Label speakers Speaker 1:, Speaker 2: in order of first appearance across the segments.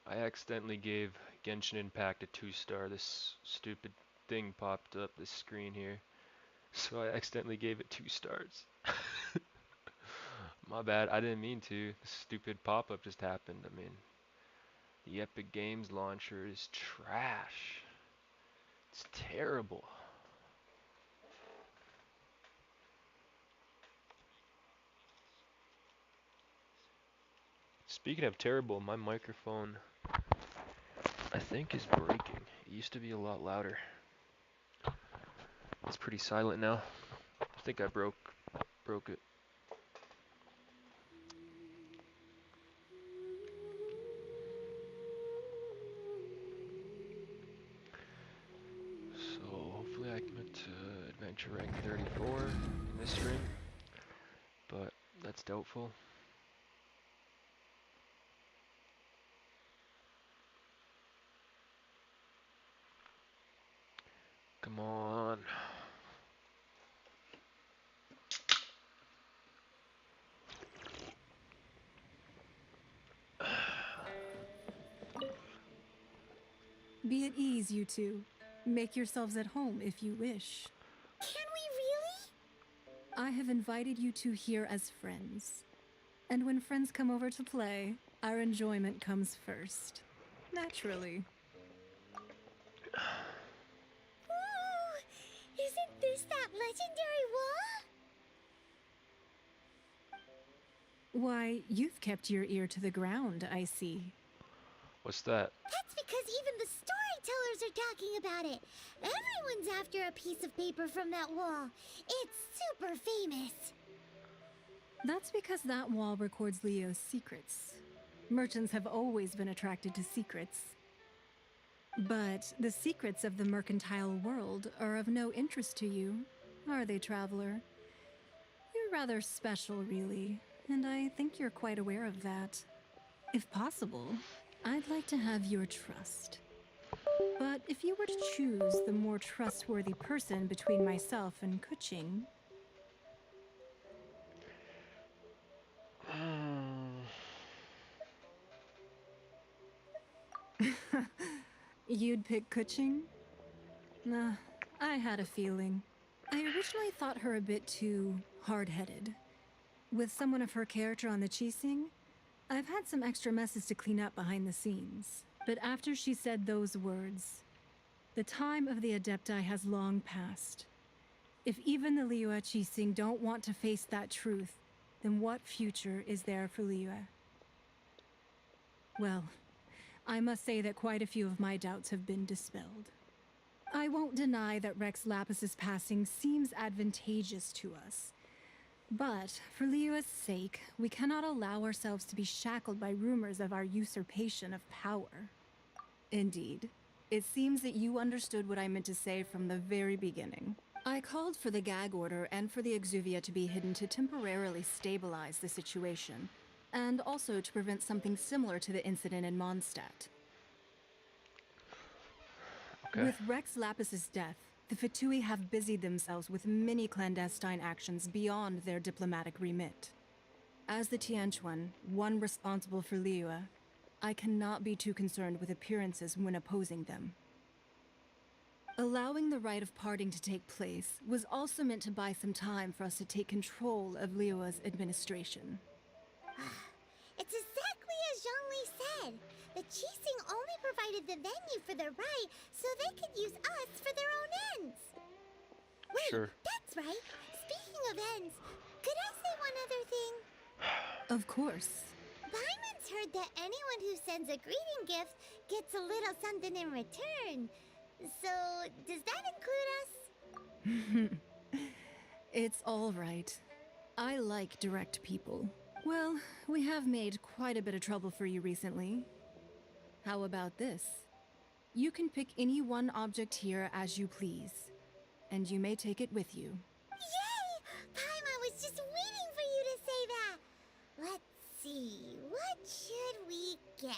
Speaker 1: I accidentally gave Genshin Impact a 2 star. This stupid thing popped up this screen here. So I accidentally gave it 2 stars. My bad, I didn't mean to. This stupid pop-up just happened. I mean, the Epic Games launcher is trash. It's terrible. Speaking of terrible, my microphone I think is breaking. It used to be a lot louder. It's pretty silent now. I think I broke it. So hopefully I can get to adventure rank 34 in this stream, but that's doubtful. Come on.
Speaker 2: Be at ease, you two. Make yourselves at home if you wish.
Speaker 3: Can we really?
Speaker 2: I have invited you two here as friends. And when friends come over to play, our enjoyment comes first. Naturally.
Speaker 3: Ooh, isn't this that legendary wall?
Speaker 2: Why, you've kept your ear to the ground, I see.
Speaker 1: What's that?
Speaker 3: That's because even the storytellers are talking about it. Everyone's after a piece of paper from that wall. It's super famous.
Speaker 2: That's because that wall records Leo's secrets. Merchants have always been attracted to secrets. But the secrets of the mercantile world are of no interest to you, are they, traveler? You're rather special, really, and I think you're quite aware of that. If possible, I'd like to have your trust. But if you were to choose the more trustworthy person between myself and Kuching, you'd pick Kuching? Nah, I had a feeling. I originally thought her a bit too hard-headed. With someone of her character on the Qixing, I've had some extra messes to clean up behind the scenes. But after she said those words, the time of the Adepti has long passed. If even the Liyue Qixing don't want to face that truth, then what future is there for Liyue? Well, I must say that quite a few of my doubts have been dispelled. I won't deny that Rex Lapis's passing seems advantageous to us. But, for Liyue's sake, we cannot allow ourselves to be shackled by rumors of our usurpation of power. Indeed. It seems that you understood what I meant to say from the very beginning. I called for the gag order and for the Exuvia to be hidden to temporarily stabilize the situation, and also to prevent something similar to the incident in Mondstadt.
Speaker 1: Okay.
Speaker 2: With Rex Lapis's death, the Fatui have busied themselves with many clandestine actions beyond their diplomatic remit. As the Tianquan, one responsible for Liyue, I cannot be too concerned with appearances when opposing them. Allowing the rite of parting to take place was also meant to buy some time for us to take control of Liyue's administration.
Speaker 3: It's exactly as Zhongli said. The Qixing only provided the venue for their rite so they could use us for their own ends. Wait,
Speaker 1: Sure.
Speaker 3: that's right. Speaking of ends, could I say one other thing?
Speaker 2: Of course.
Speaker 3: Byman's heard that anyone who sends a greeting gift gets a little something in return. So, does that include us?
Speaker 2: It's all right. I like direct people. Well, we have made quite a bit of trouble for you recently. How about this? You can pick any one object here as you please, and you may take it with you.
Speaker 3: Yay! Paimon was just waiting for you to say that. Let's see, what should we get?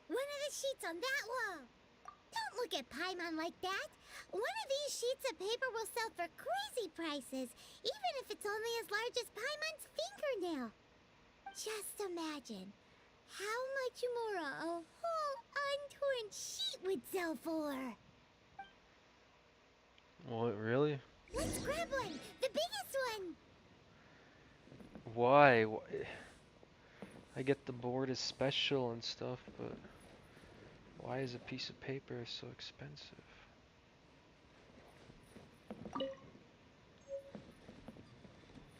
Speaker 3: One of the sheets on that wall. Don't look at Paimon like that. One of these sheets of paper will sell for crazy prices, even if it's only as large as Paimon's fingernail. Just imagine. how much more a whole untorn sheet would sell for.
Speaker 1: What, really?
Speaker 3: Let's grab one, the biggest one.
Speaker 1: Why? I get the board is special and stuff, but why is a piece of paper so expensive?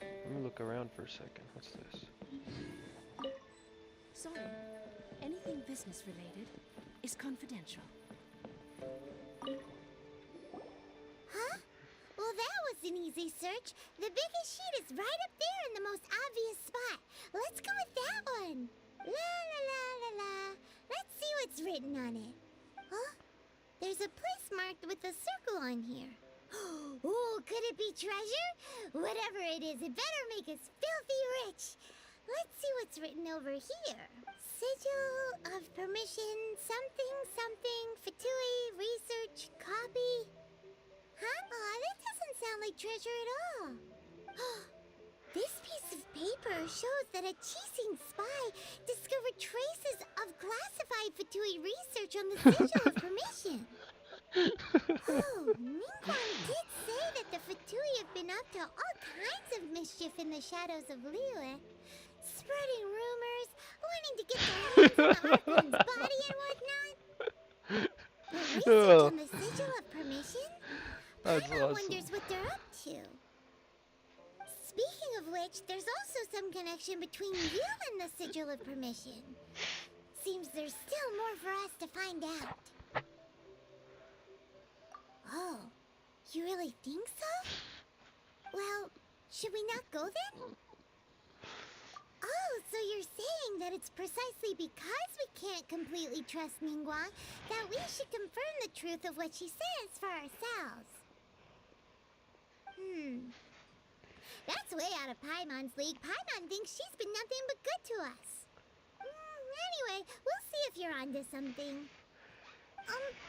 Speaker 1: Let me look around for a second. What's this?
Speaker 4: Sorry, anything business related is confidential.
Speaker 3: Huh? Well, that was an easy search. The biggest sheet is right up there in the most obvious spot. Let's go with that one. La la la la la. Let's see what's written on it. Huh? There's a place marked with a circle on here. Oh, could it be treasure? Whatever it is, it better make us filthy rich. Let's see what's written over here. Sigil of permission, something, something, Fatui, research, copy. Huh? Aw, that doesn't sound like treasure at all. This piece of paper shows that a Chising spy discovered traces of classified Fatui research on the Sigil of permission. Oh, Mingguang did say that the Fatui have been up to all kinds of mischief in the shadows of Liyue. Spreading rumors, wanting to get their hands on the Archon's body and whatnot. But research on the Sigil of permission?
Speaker 1: That's
Speaker 3: Paimon
Speaker 1: awesome.
Speaker 3: wonders what they're up to. Speaking of which, there's also some connection between you and the Sigil of permission. Seems there's still more for us to find out. Oh, you really think so? Well, should we not go then? Oh, so you're saying that it's precisely because we can't completely trust Mingguang that we should confirm the truth of what she says for ourselves. That's way out of Paimon's league. Paimon thinks she's been nothing but good to us. Anyway, we'll see if you're onto something.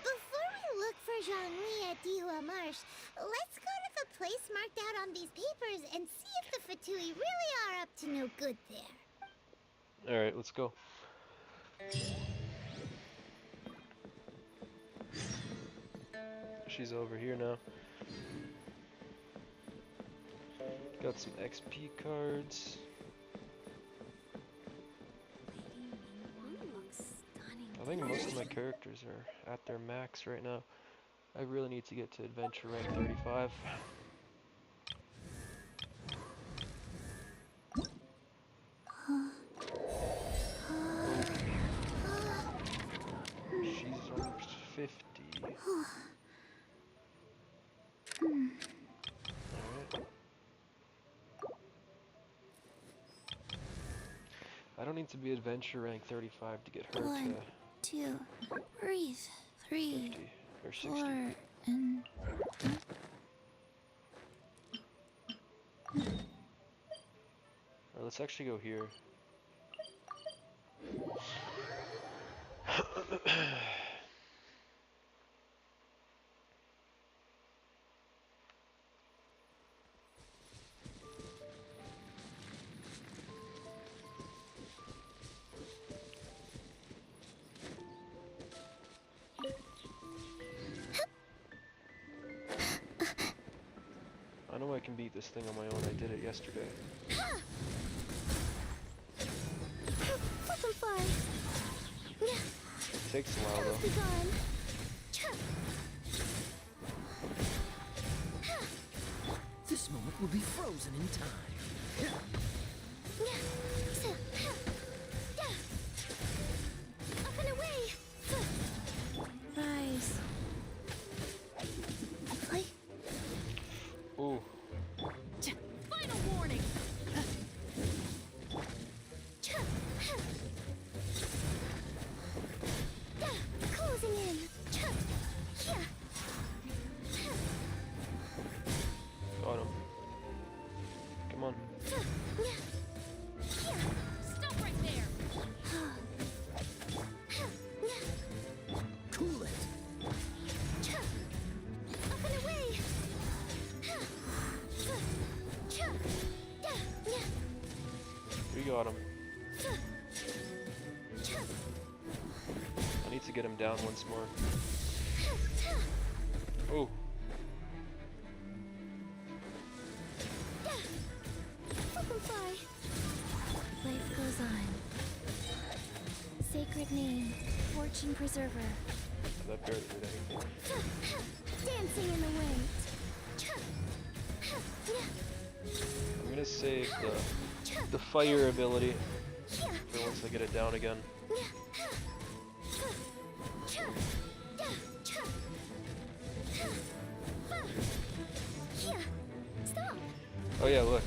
Speaker 3: Before we look for Zhongli at Dihua Marsh, let's go to the place marked out on these papers and see if the Fatui really are up to no good there.
Speaker 1: Alright, let's go. She's over here now. Got some XP cards. I think most of my characters are at their max right now. I really need to get to adventure rank 35. She's on 50. Alright. I don't need to be adventure rank 35 to get her
Speaker 4: One,
Speaker 1: to
Speaker 4: 2, breathe. 3,
Speaker 1: 50 or 60.
Speaker 4: 4, and
Speaker 1: Or let's actually go here. I know I can beat this thing on my own. I did it yesterday.
Speaker 3: Flip 'em fly.
Speaker 1: It takes a while
Speaker 3: Be
Speaker 1: though.
Speaker 3: gone.
Speaker 5: This moment will be frozen in time.
Speaker 3: Up and away.
Speaker 4: rise.
Speaker 3: Fly.
Speaker 1: Ooh.
Speaker 4: Final warning.
Speaker 3: Closing in.
Speaker 1: Got him. Come on. to get him down once more. Oh.
Speaker 3: Butterfly. Life goes on. Sacred name, fortune preserver.
Speaker 1: That barely did anything.
Speaker 3: Dancing in the wind.
Speaker 1: I'm gonna save the fire ability for once I get it down again.
Speaker 3: Stop.
Speaker 1: Oh yeah, look.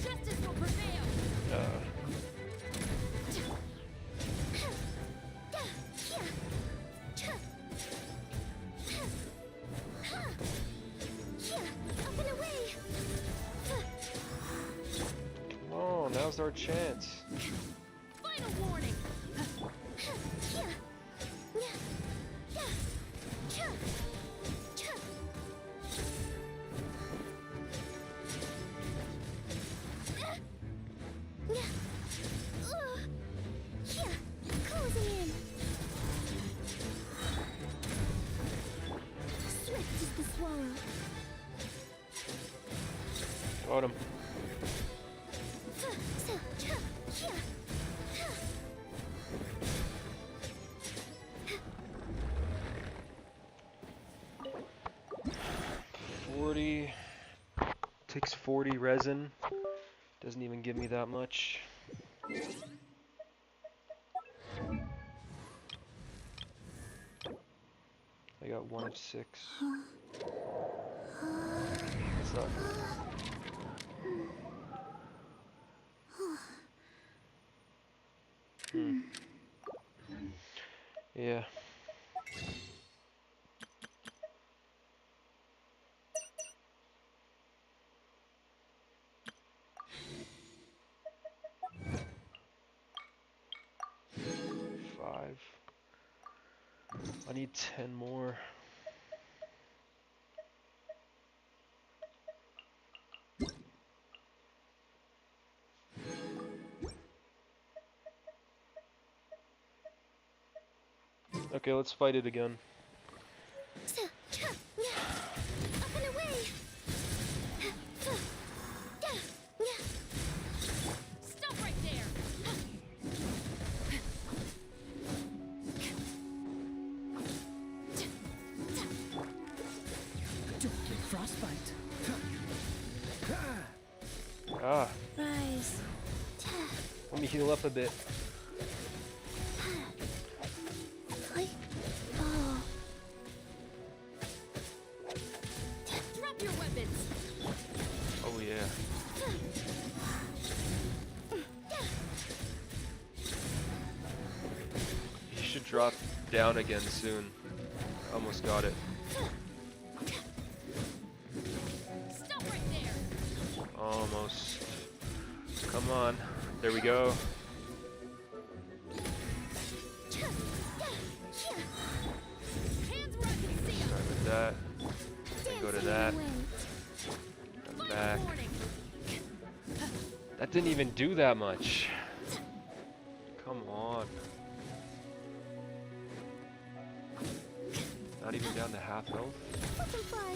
Speaker 4: Justice will prevail.
Speaker 3: Up and away.
Speaker 1: Come on, now's our chance.
Speaker 4: Final warning.
Speaker 3: Closing in. Swift as the swallow.
Speaker 1: Got him. 40. Takes 40 resin. Doesn't even give me that much. I got 1 of 6. That's not good. Yeah. I need 10 more. Okay, let's fight it again.
Speaker 3: Up and away.
Speaker 4: Stop right there.
Speaker 5: Don't get frostbite.
Speaker 1: Ah,
Speaker 3: Rise.
Speaker 1: let me heal up a bit.
Speaker 3: Oh.
Speaker 4: Drop your weapons.
Speaker 1: Oh yeah. He should drop down again soon. Almost got it.
Speaker 4: Stop right there.
Speaker 1: Almost. Come on. There we go.
Speaker 4: Hands where I can see 'em.
Speaker 1: Start with that. Then go to that. Come
Speaker 4: Final
Speaker 1: back.
Speaker 4: warning.
Speaker 1: That didn't even do that much. Come on. Not even down to half health.
Speaker 3: Butterfly.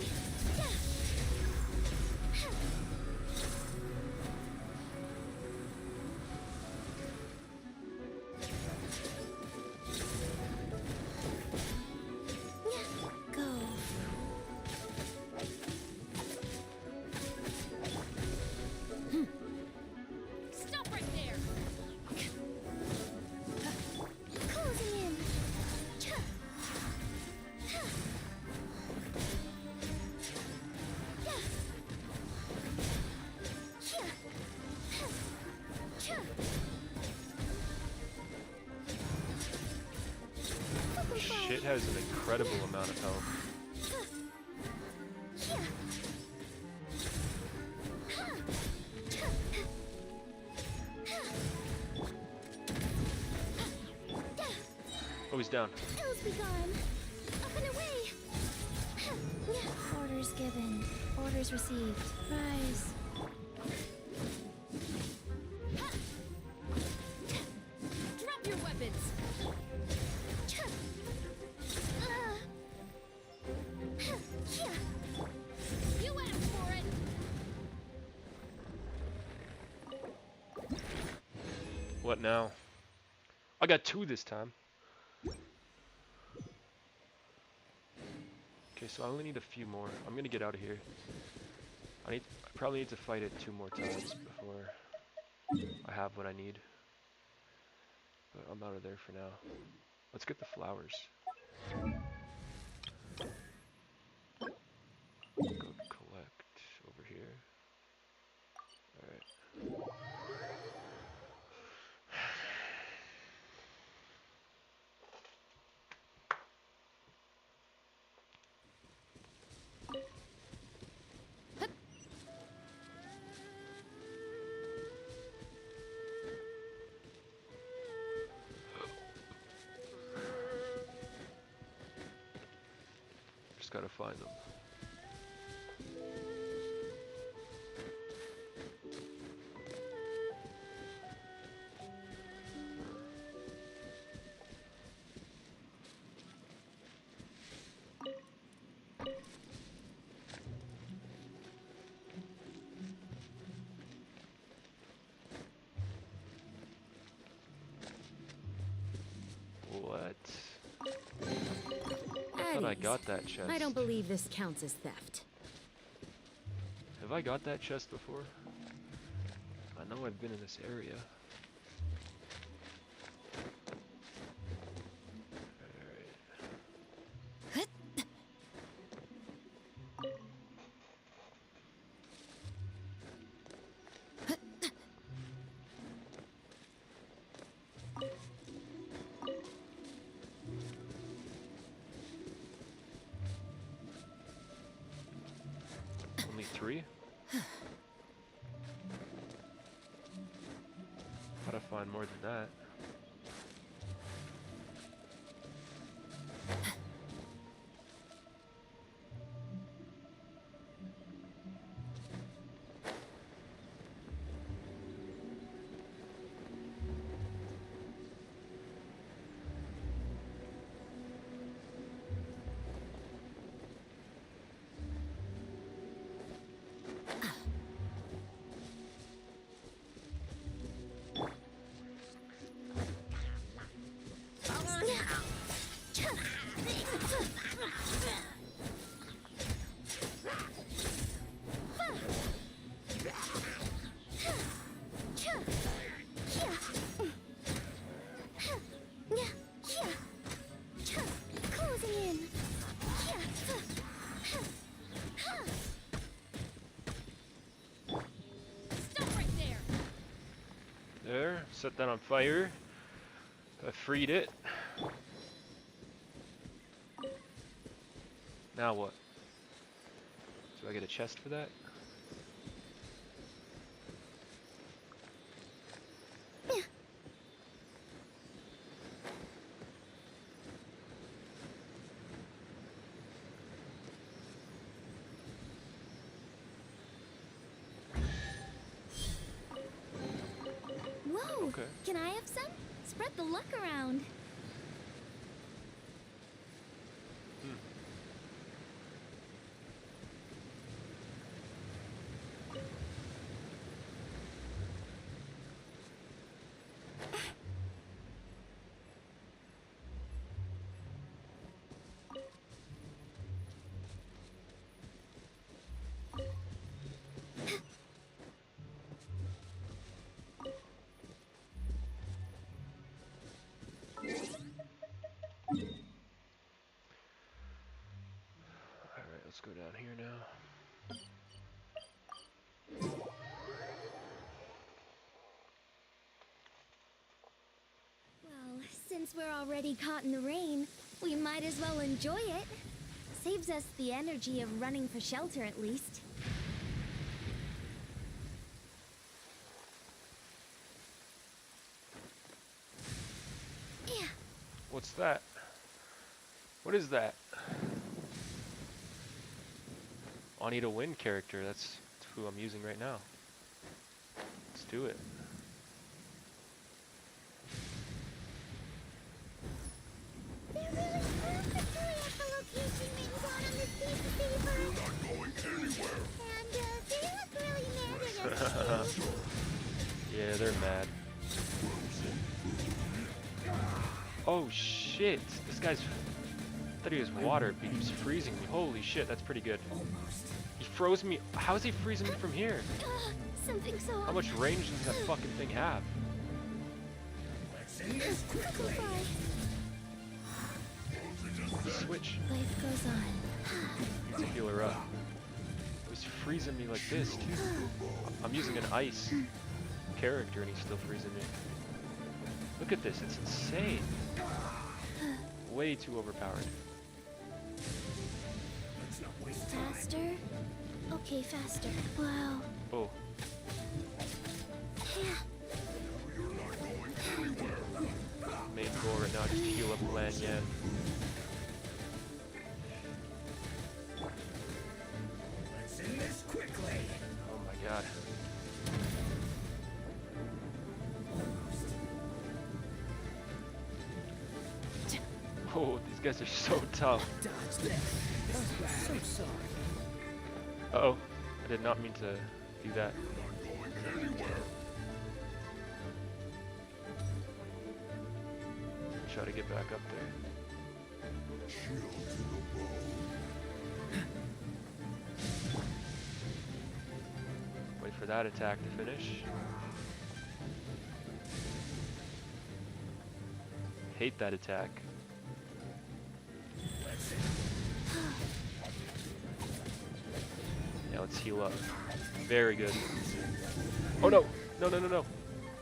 Speaker 3: Go.
Speaker 4: Stop right there.
Speaker 3: Closing in.
Speaker 1: Shit has an incredible amount of health. Oh, he's down.
Speaker 3: Ills be gone. Up and away. Orders given. Orders received. Rise.
Speaker 1: What now? I got 2 this time. Okay, so I only need a few more. I'm gonna get out of here. I probably need to fight it 2 more times before I have what I need. But I'm out of there for now. Let's get the flowers. Go collect over here. Alright. Just gotta find them. What? I thought I got that chest.
Speaker 4: I don't believe this counts as theft.
Speaker 1: Have I got that chest before? I know I've been in this area. Alright. Only 3? Gotta find more than that. There, set that on fire. I freed it. Now what? Do I get a chest for that?
Speaker 3: Whoa!
Speaker 1: Okay.
Speaker 3: Can I have some? Spread the luck around.
Speaker 1: Alright, let's go down here now.
Speaker 3: Well, since we're already caught in the rain, we might as well enjoy it. Saves us the energy of running for shelter, at least. Yeah.
Speaker 1: What's that? What is that? I need a wind character. That's who I'm using right now. Let's do it.
Speaker 3: They're really perfectly at the location we want on this piece of paper.
Speaker 6: You're not going anywhere.
Speaker 3: And they look really mad at us.
Speaker 1: Yeah, they're mad. Oh shit! This guy's. I thought he was water, but he was freezing me. Holy shit, that's pretty good. He froze me. How is he freezing me from here?
Speaker 3: Something's off.
Speaker 1: How much range does that fucking thing have? Switch.
Speaker 3: Life goes on.
Speaker 1: To heal her up. He was freezing me like this, too. I'm using an ice character and he's still freezing me. Look at this, it's insane. Way too overpowered.
Speaker 3: Faster? Okay, faster. Wow.
Speaker 1: Oh. Main goal right now, just heal up Lan Yan. Oh my god. Oh, these guys are so tough.
Speaker 5: Dodge that. So sorry.
Speaker 1: Uh-oh. I did not mean to do that. Try to get back up there. Wait for that attack to finish. Hate that attack. Yeah, let's heal up. Very good. Oh no! No, no, no, no!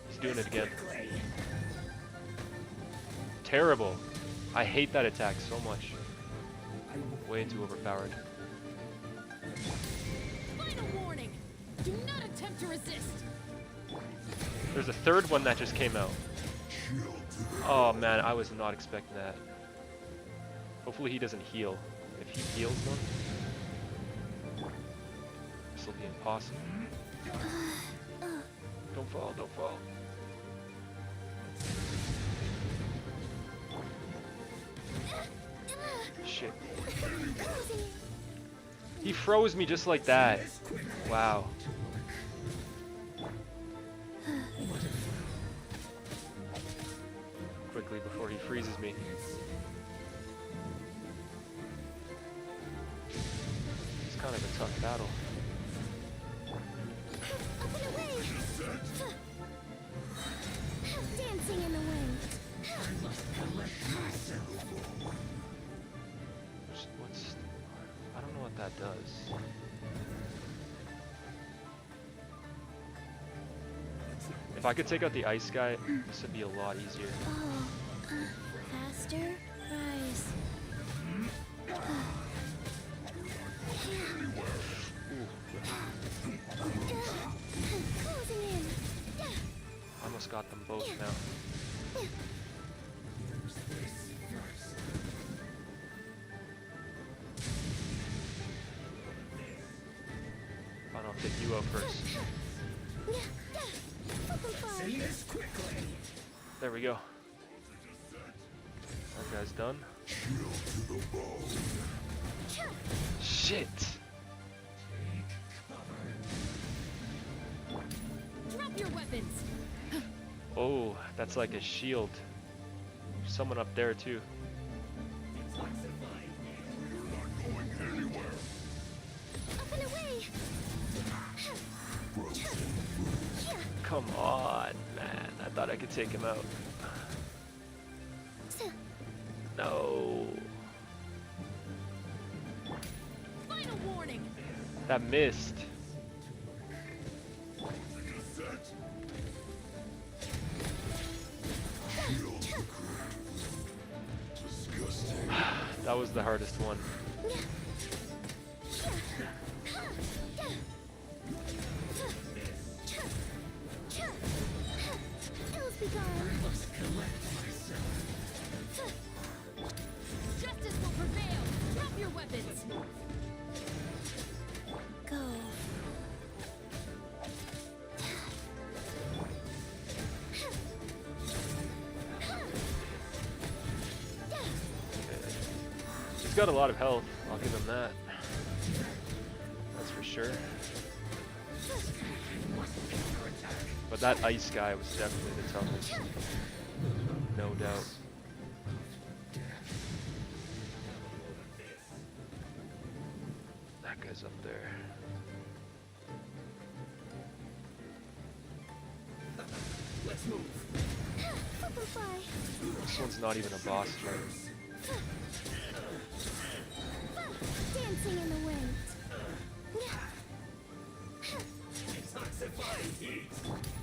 Speaker 1: He's doing it again. Terrible. I hate that attack so much. Way too overpowered.
Speaker 4: Final warning! Do not attempt to resist!
Speaker 1: There's a third one that just came out. Oh man, I was not expecting that. Hopefully he doesn't heal. If he heals them, this will be impossible. Don't fall, don't fall. Shit. He froze me just like that. Wow. Quickly before he freezes me. It's kind of a tough battle.
Speaker 3: Dancing in the wind.
Speaker 1: What's... I don't know what that does. If I could take out the ice guy, this would be a lot easier.
Speaker 3: Oh, faster, rise. Closing in.
Speaker 1: Almost got them both now. Fine, I'll take you out first. There we go. That guy's done. Shit!
Speaker 4: Drop your weapons!
Speaker 1: Oh, that's like a shield. Someone up there too.
Speaker 3: Up and away.
Speaker 1: Come on, man. I thought I could take him out. No.
Speaker 4: Final warning!
Speaker 1: That missed. That was the hardest one.
Speaker 4: Justice will prevail! Drop your weapons!
Speaker 3: Go.
Speaker 1: He's got a lot of health. I'll give him that. That's for sure. But But that ice guy was definitely the toughest. No doubt. That guy's up there.
Speaker 5: Let's move.
Speaker 1: This one's not even a boss fight.
Speaker 3: Dancing in the wind.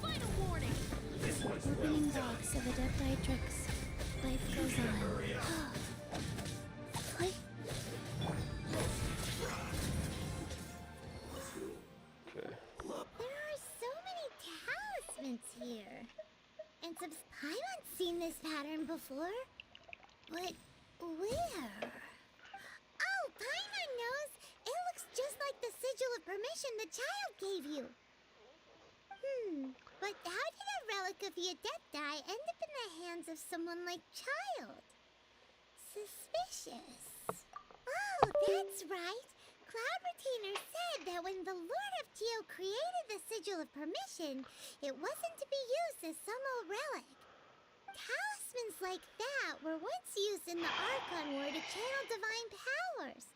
Speaker 4: Final warning!
Speaker 3: Opening box of Adeptitrix. Life goes on. What?
Speaker 1: Okay.
Speaker 3: There are so many talismans here. And since Paimon's seen this pattern before, but where? Oh, Paimon knows! It looks just like the sigil of permission the child gave you. But how did a relic of the Adepti end up in the hands of someone like Child? Suspicious. Oh, that's right. Cloud Retainer said that when the Lord of Geo created the Sigil of Permission, it wasn't to be used as some old relic. Talismans like that were once used in the Archon War to channel divine powers.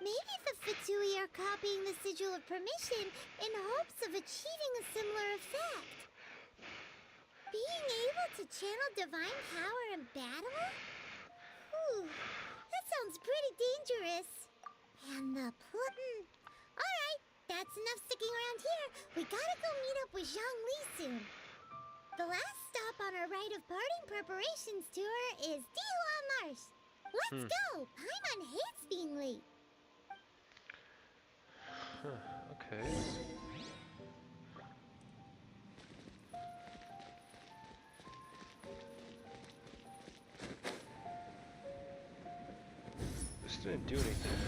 Speaker 3: Maybe the Fatui are copying the Sigil of Permission in hopes of achieving a similar effect. Being able to channel divine power in battle? Ooh, that sounds pretty dangerous. And the Alright, that's enough sticking around here. We gotta go meet up with Zhongli soon. The last stop on our rite of parting preparations tour is Dihua Marsh. Let's go! Paimon hates being late.
Speaker 1: Huh, okay. This didn't do anything.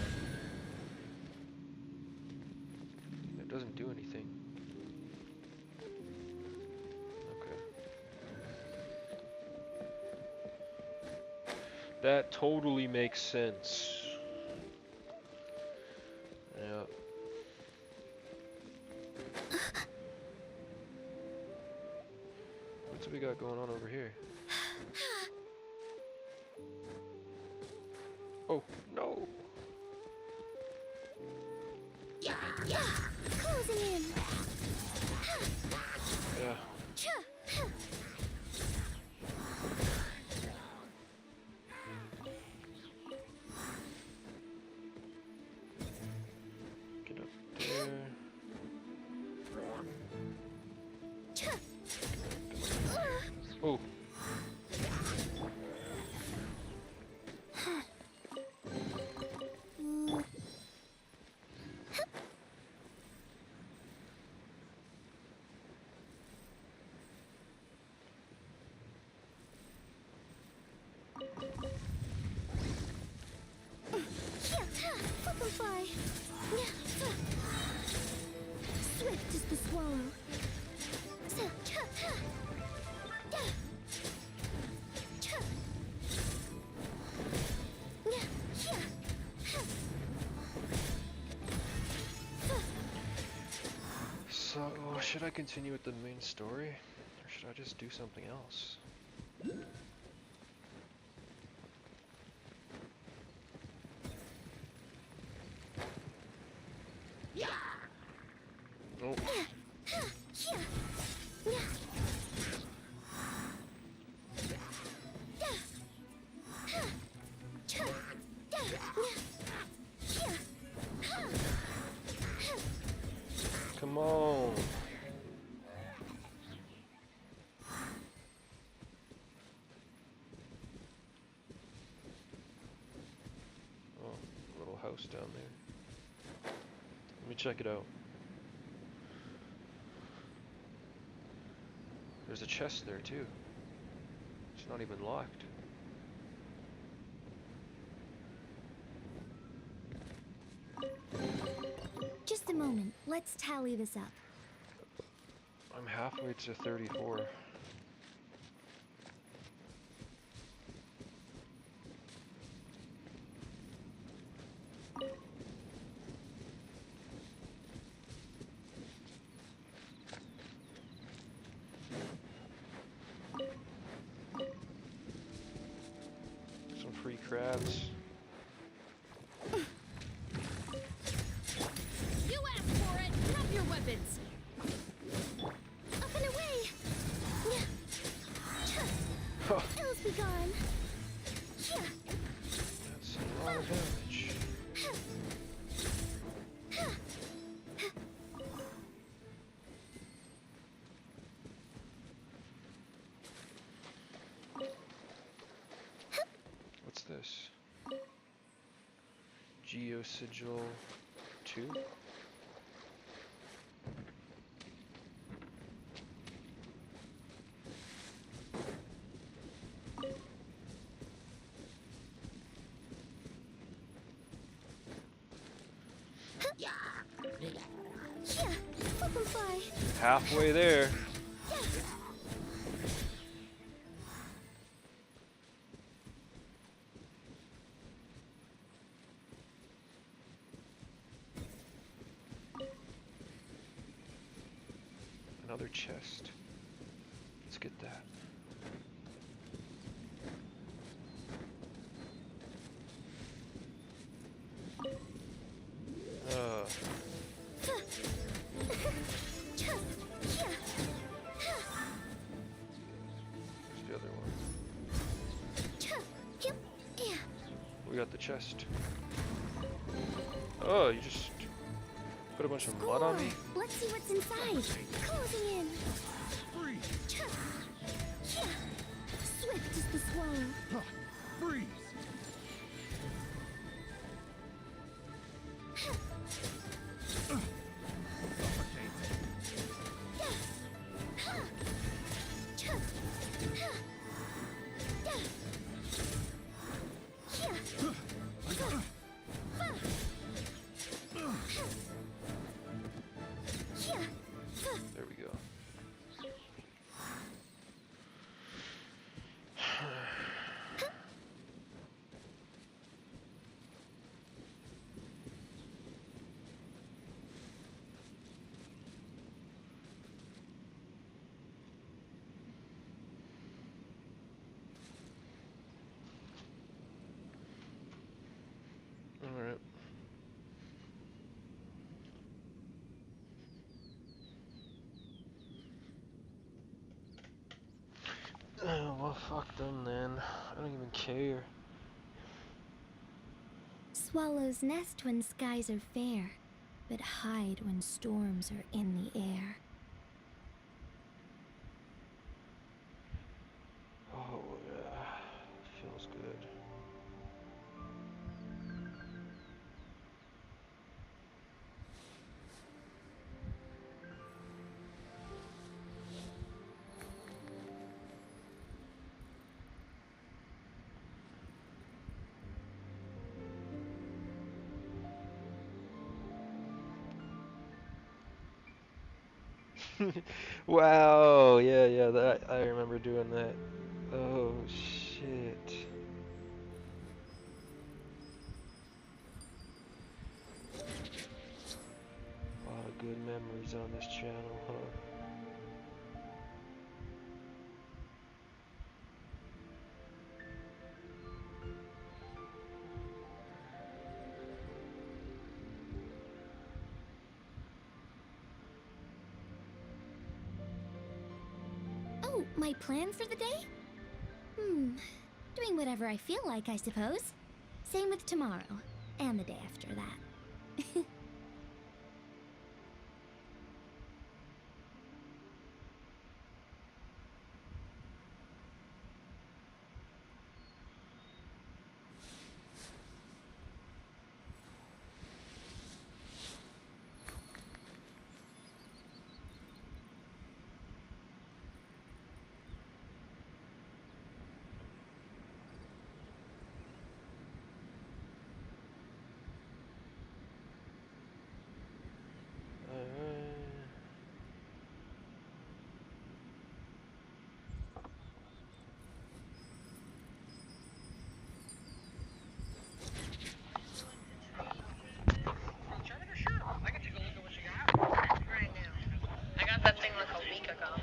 Speaker 1: It doesn't do anything. Okay. That totally makes sense. Yeah. What's we got going on over here? Oh, no!
Speaker 3: Closing in.
Speaker 1: Yeah. Get up there. Oh.
Speaker 3: Flutterfly. Swift as the swallow.
Speaker 1: So, should I continue with the main story? Or should I just do something else? Oh. Come on. Oh, little house down there. Let me check it out. There's a chest there too. It's not even locked.
Speaker 3: Just a moment. Let's tally this up.
Speaker 1: I'm halfway to 34. crabs.
Speaker 4: You asked for it! Drop your weapons!
Speaker 3: Up and away!
Speaker 1: Huh,
Speaker 3: Ills be gone!
Speaker 1: that's a lot of damage. What's this? Geosigil 2?
Speaker 3: Yeah, flip and fly!
Speaker 1: Halfway there. Another chest. Let's get that. Where's the other one? We got the chest. Oh, you just put a bunch of mud on me?
Speaker 3: Let's see what's inside. Closing in. Swift is the swallow.
Speaker 6: Freeze!
Speaker 1: There we go. All right. Oh, well, fuck them then. I don't even care.
Speaker 3: Swallows nest when skies are fair, but hide when storms are in the air.
Speaker 1: Oh, yeah. Feels good. Wow, yeah, that I remember doing that. Oh shit. A lot of good memories on this channel, huh?
Speaker 3: Oh, my plan for the day? Doing whatever I feel like, I suppose. Same with tomorrow, and the day after that.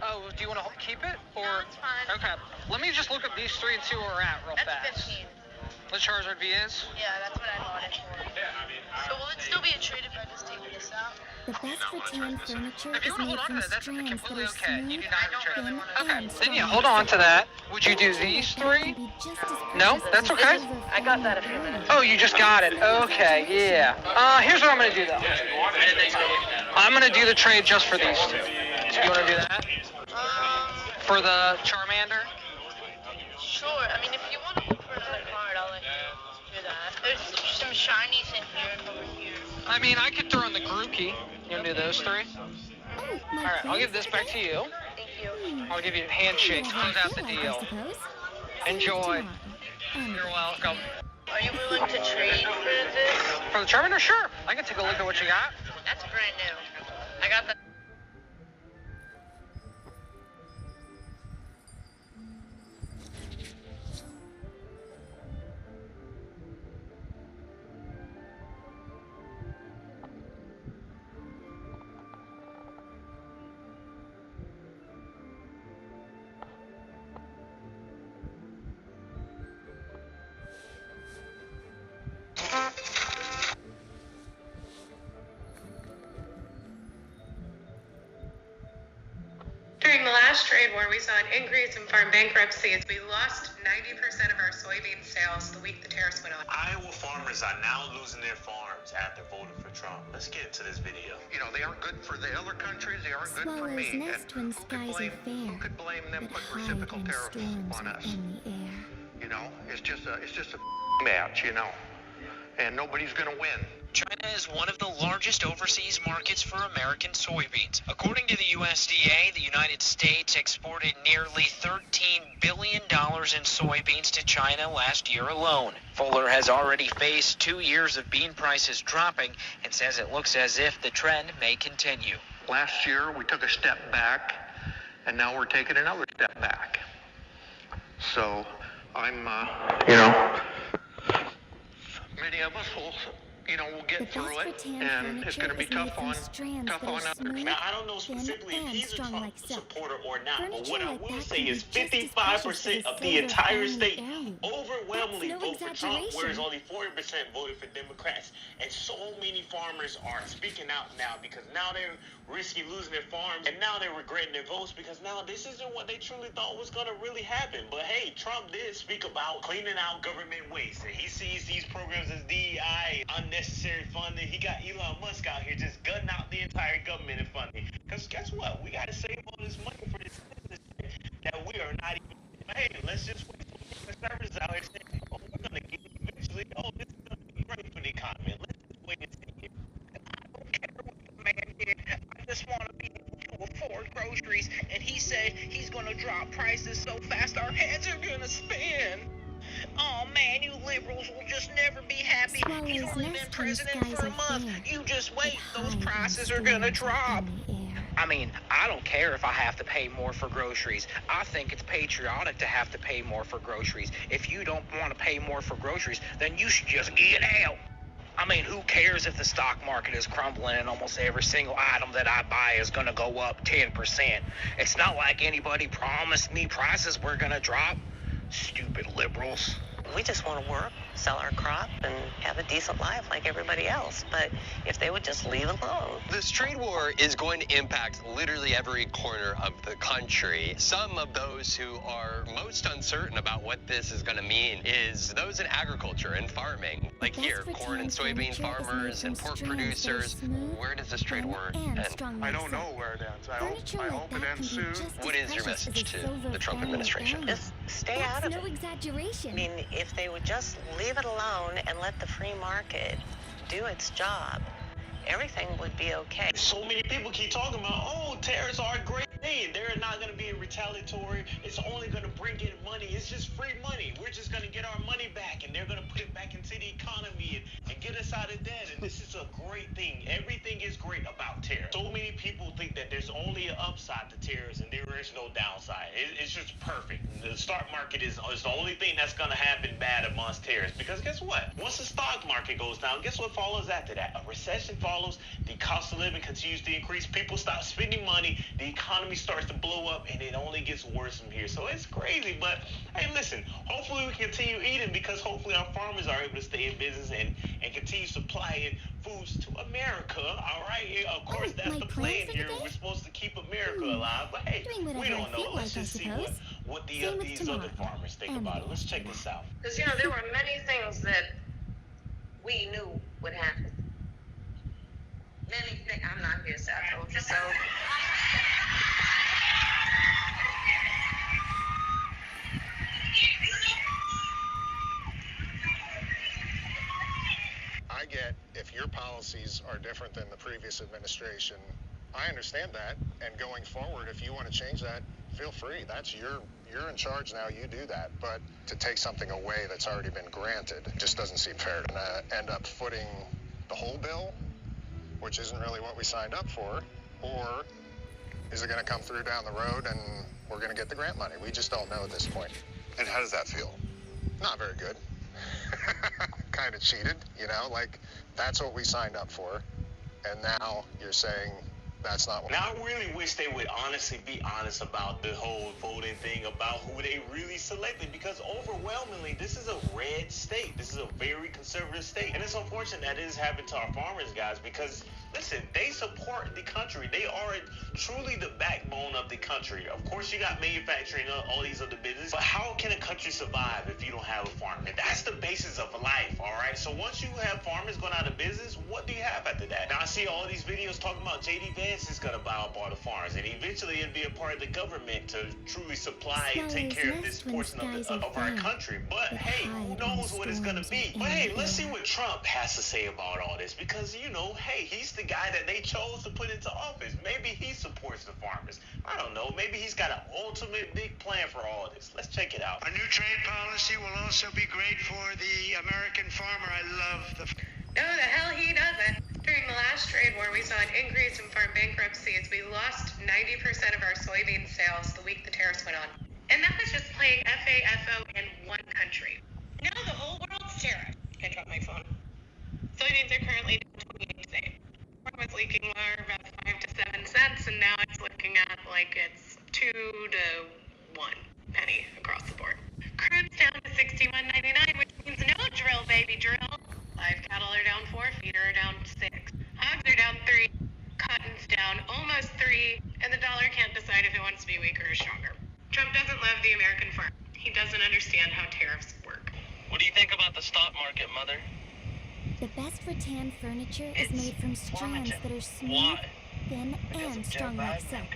Speaker 7: Oh, do you want to keep it? Or
Speaker 8: No, it's fine.
Speaker 7: Okay. Let me just look at these three and see where we're at real
Speaker 8: That's
Speaker 7: fast.
Speaker 8: 15.
Speaker 6: The Charizard V is?
Speaker 7: Yeah, that's what I bought it for. So will it still be a trade if I just take this out?
Speaker 3: The best rattan furniture
Speaker 6: If you
Speaker 3: is
Speaker 6: want to
Speaker 3: made
Speaker 6: hold on
Speaker 3: from
Speaker 6: to that, that's
Speaker 3: strands that
Speaker 6: completely
Speaker 3: are
Speaker 6: okay. You
Speaker 3: smooth,
Speaker 6: do not have to trade.
Speaker 3: thin,
Speaker 6: Okay,
Speaker 3: and
Speaker 6: then yeah,
Speaker 3: strong.
Speaker 6: hold on to that. Would you do these three? No, that's okay.
Speaker 7: I got that a few minutes.
Speaker 6: Oh, you just got it. Okay, yeah. Here's what I'm gonna do though. I'm gonna do the trade just for these two. So you wanna do that? For the Charmander?
Speaker 7: Sure. I mean, if you want to look for another card, I'll let you do that. There's some shinies in here and over here.
Speaker 6: I mean, I could throw in the Grookey. You wanna do those three?
Speaker 3: Oh, my
Speaker 6: Alright, I'll give this back to you.
Speaker 7: Thank you.
Speaker 6: I'll give you handshakes, close out the deal. Enjoy. You're welcome.
Speaker 7: Are you willing to trade for this?
Speaker 6: For the Charmander, sure. I can take a look at what you got.
Speaker 7: That's brand new. I got the.
Speaker 8: During the last trade war, we saw an increase in farm bankruptcies. We lost 90% of our soybean sales the week the tariffs went on.
Speaker 9: Iowa farmers are now losing their farms after voting for Trump. Let's get into this video.
Speaker 10: You know, they aren't good for the other countries, they aren't good for
Speaker 3: Swallows
Speaker 10: me.
Speaker 3: nest when skies are fair,
Speaker 10: who could blame them
Speaker 3: but
Speaker 10: putting
Speaker 3: hide
Speaker 10: reciprocal
Speaker 3: when
Speaker 10: tariffs
Speaker 3: storms
Speaker 10: on
Speaker 3: are
Speaker 10: us?
Speaker 3: in the air.
Speaker 10: You know, it's just a match, you know. And nobody's gonna win.
Speaker 11: China is one of the largest overseas markets for American soybeans. According to the USDA, the United States exported nearly $13 billion in soybeans to China last year alone. Fuller has already faced 2 years of bean prices dropping and says it looks as if the trend may continue.
Speaker 10: Last year, we took a step back, and now we're taking another step back. So, I'm, many of us will, we'll
Speaker 3: The
Speaker 10: get
Speaker 3: best
Speaker 10: through it,
Speaker 3: rattan
Speaker 10: and it's
Speaker 3: furniture
Speaker 10: gonna be
Speaker 3: is made
Speaker 10: tough
Speaker 3: from
Speaker 10: on
Speaker 3: strands that are
Speaker 10: others.
Speaker 3: smooth,
Speaker 9: Now, I don't know
Speaker 3: thin,
Speaker 9: specifically if
Speaker 3: and
Speaker 9: he's a
Speaker 3: strong
Speaker 9: Trump
Speaker 3: like silk.
Speaker 9: supporter or not, but
Speaker 3: Furniture
Speaker 9: what I
Speaker 3: like
Speaker 9: will
Speaker 3: that
Speaker 9: say
Speaker 3: can
Speaker 9: is
Speaker 3: be just as precious
Speaker 9: 55%
Speaker 3: as
Speaker 9: of the
Speaker 3: silver
Speaker 9: entire
Speaker 3: family
Speaker 9: state
Speaker 3: heirloom.
Speaker 9: overwhelmingly
Speaker 3: That's no
Speaker 9: vote for Trump, whereas
Speaker 3: exaggeration.
Speaker 9: only 40% voted for Democrats. And so many farmers are speaking out now because now they're risking losing their farms, and now they're regretting their votes because now this isn't what they truly thought was going to really happen. But hey, Trump did speak about cleaning out government waste, and he sees these programs as DEI, unnecessary funding. He got Elon Musk out here just gutting out the entire government and funding. Because guess what? We got to save all this money for this business that we are not even paying. Let's just wait for the services out here saying, oh, we're going to get it eventually. Oh, this is going to be great for the economy. Let's just wait and see. I don't care what the man did. I just want to be able to afford groceries. And he said he's going to drop prices so fast our heads are going to spin. Oh man, you liberals will just never be happy. He's
Speaker 3: Swallows
Speaker 9: only been
Speaker 3: nest when
Speaker 9: president
Speaker 3: skies
Speaker 9: for a
Speaker 3: are
Speaker 9: month.
Speaker 3: fair,
Speaker 9: You just wait,
Speaker 3: but
Speaker 9: those
Speaker 3: hide when
Speaker 9: prices are gonna
Speaker 3: storms are
Speaker 9: drop.
Speaker 3: in the air.
Speaker 6: I mean, I don't care if I have to pay more for groceries. I think it's patriotic to have to pay more for groceries. If you don't want to pay more for groceries, then you should just get out. I mean, who cares if the stock market is crumbling and almost every single item that I buy is going to go up 10%? It's not like anybody promised me prices were going to drop. Stupid liberals.
Speaker 12: We just want to work, sell our crop, and have a decent life like everybody else. But if they would just leave it alone.
Speaker 13: This trade war is going to impact literally every corner of the country. Some of those who are most uncertain about what this is going to mean is those in agriculture and farming. Like here, corn and soybean farmers and pork producers. Where does this trade war end?
Speaker 10: I don't know where it ends. I hope it ends soon.
Speaker 13: What is your message to the Trump administration?
Speaker 12: Just stay out of it.
Speaker 3: That's no exaggeration.
Speaker 12: I mean, if they would just leave it alone and let the free market do its job, everything would be okay.
Speaker 9: So many people keep talking about, oh, tariffs are a great thing. They're not going to be retaliatory. It's only going to bring in money. It's just free money. We're just going to get our money back, and they're going to put it back into the economy and get us out of debt. And this is a great thing. Everything is great about tariffs. So many people think that there's only an upside to tariffs, and there is no downside. downside. It's just perfect. The stock market is the only thing that's going to happen bad amongst terrorists. Because guess what? Once the stock market goes down, guess what follows after that? A recession follows. The cost of living continues to increase. People stop spending money. The economy starts to blow up, and it only gets worse from here. So it's crazy. But hey, listen. Hopefully we continue eating, because hopefully our farmers are able to stay in business and continue supplying foods to America. All right. Of course, that's the plan here. We're supposed to keep America alive. But hey, we don't know. Let's just see what these other farmers think about it. Let's check this out.
Speaker 8: Because, you know, there were many things that we knew would happen. Many things. I'm not here, so I told you so.
Speaker 14: I get if your policies are different than the previous administration. I understand that, and going forward, if you want to change that, feel free. That's you're in charge now. You do that. But to take something away that's already been granted just doesn't seem fair. To end up footing the whole bill, which isn't really what we signed up for, or is it going to come through down the road and we're going to get the grant money? We just don't know at this point.
Speaker 15: And how does that feel?
Speaker 14: Not very good. Kind of cheated, you know, like that's what we signed up for, and now you're saying that's not what.
Speaker 9: Now I really wish they would honestly be honest about the whole voting thing, about who they really selected, because overwhelmingly this is a red state. This is a very conservative state, and it's unfortunate that it is happening to our farmers, guys, because listen, they support the country. They are truly the backbone of the country. Of course, you got manufacturing, all these other businesses, but how can a country survive if you don't have a farm? And that's the basis of life, all right? So once you have farmers going out of business, what do you have after that? Now, I see all these videos talking about J.D. Vance is going to buy up all the farms, and eventually it'll be a part of the government to truly supply and take care of this portion of our country. But hey, who knows what it's going to be? But hey, let's see what Trump has to say about all this, because, you know, hey, he's the guy that they chose to put into office. Maybe he supports the farmers. I don't know. Maybe he's got an ultimate big plan for all this. Let's check it out.
Speaker 16: A new trade policy will also be great for the American farmer. I love the...
Speaker 8: No, the hell he doesn't. During the last trade war, we saw an increase in farm bankruptcies. We lost 90% of our soybean sales the week the tariffs went on. And that was just playing FAFO in one country. Now the whole world's tariffed. I dropped my phone. Soybeans are currently down 28 cents. Corn was leaking lower about 5 to 7 cents, and now it's looking at like it's 2 to 1 penny across the board. Crude's down to $61.99, which means no drill, baby, drill. Live cattle are down 4, feeder are down 6. Hogs are down 3, cotton's down almost 3, and the dollar can't decide if it wants to be weaker or stronger. Trump doesn't love the American farm. He doesn't understand how tariffs work.
Speaker 11: What do you think about the stock market, Mother?
Speaker 3: The best rattan furniture is made from strands that are smooth, thin, and strong like silk.